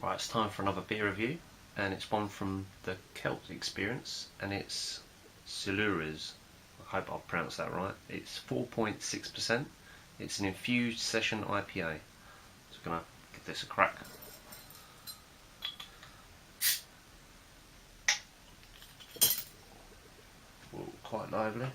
Right, it's time for another beer review, and it's one from the Celt Experience, and it's Silures. I hope I've pronounced that right. It's 4.6%. It's an infused session IPA. So I'm going to give this a crack. Ooh, quite lively.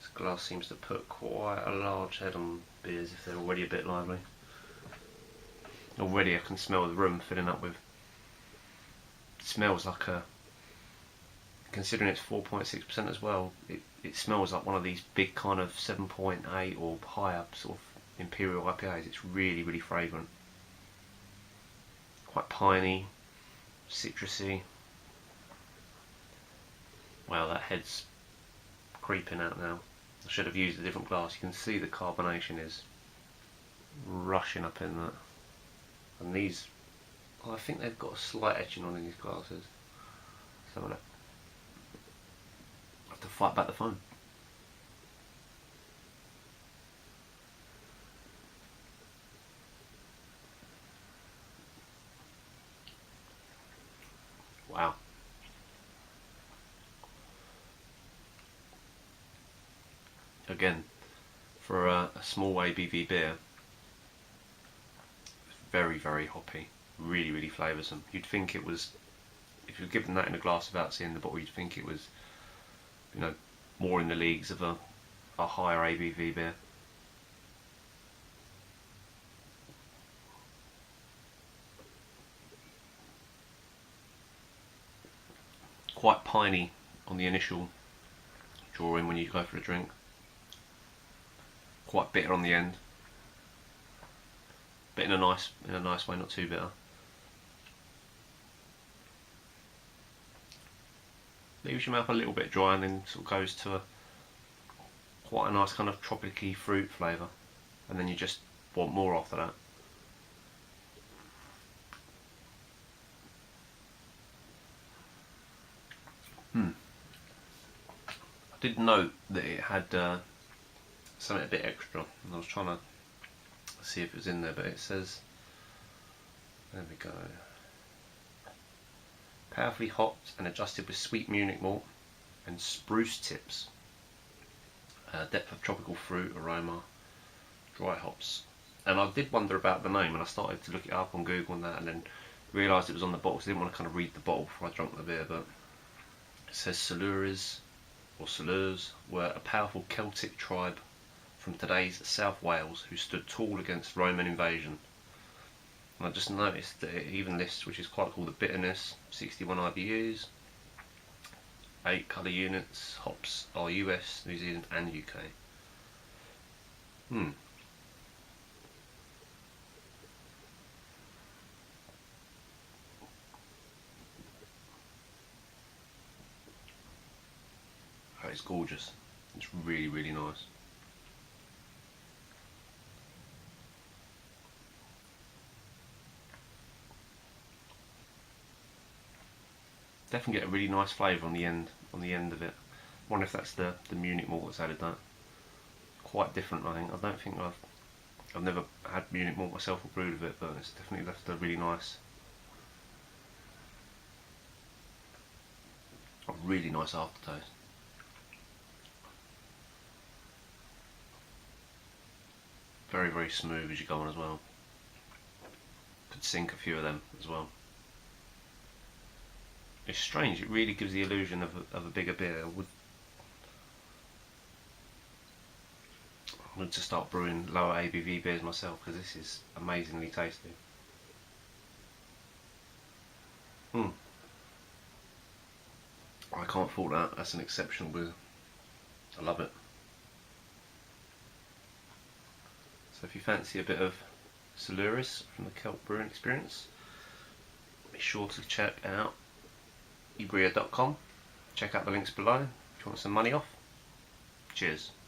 This glass seems to put quite a large head on beers if they're already a bit lively. Already I can smell the room filling up with, it smells like a, considering it's 4.6% as well, it smells like one of these big kind of 7.8 or higher sort of imperial IPAs. It's really fragrant. Quite piney, citrusy. Wow, that head's creeping out now. I should have used a different glass. You can see the carbonation is rushing up in that. And these, I think they've got a slight etching on in these glasses. So I have to fight back the foam. Wow. Again, for a small ABV beer, very hoppy, really flavoursome. You'd think it was, if you're given that in a glass without seeing the bottle, you'd think it was, you know, more in the leagues of a higher ABV beer. Quite piney on the initial draw in when you go for a drink. Quite bitter on the end, but in a nice way, not too bitter. Leaves your mouth a little bit dry and then sort of goes to quite a nice kind of tropical fruit flavour, and then you just want more after that. I did note that it had something a bit extra, and I was trying to see if it was in there, but it says, there we go, powerfully hopped and adjusted with sweet Munich malt and spruce tips, depth of tropical fruit aroma, dry hops. And I did wonder about the name, and I started to look it up on Google and that, and then realised it was on the bottle, so I didn't want to kind of read the bottle before I drank the beer. But it says Silures, or Silures, were a powerful Celtic tribe from today's South Wales who stood tall against Roman invasion. And I just noticed that it even lists, which is quite cool, the bitterness, 61 IBUs, 8 colour units, hops are US, New Zealand and UK. Oh, it's gorgeous. It's really nice. Definitely get a really nice flavour on the end of it. I wonder if that's the Munich malt that's added that. Quite different, I think. I don't think I've never had Munich malt myself or brewed with it, but it's definitely left a really nice aftertaste. Very smooth as you go on as well. Could sink a few of them as well. It's strange, it really gives the illusion of a bigger beer. I would to start brewing lower ABV beers myself, because this is amazingly tasty. I can't fault that, that's an exceptional beer. I love it. So if you fancy a bit of Silures from the Celt Brewing Experience, be sure to check out ebria.com check out the links below if you want some money off. Cheers.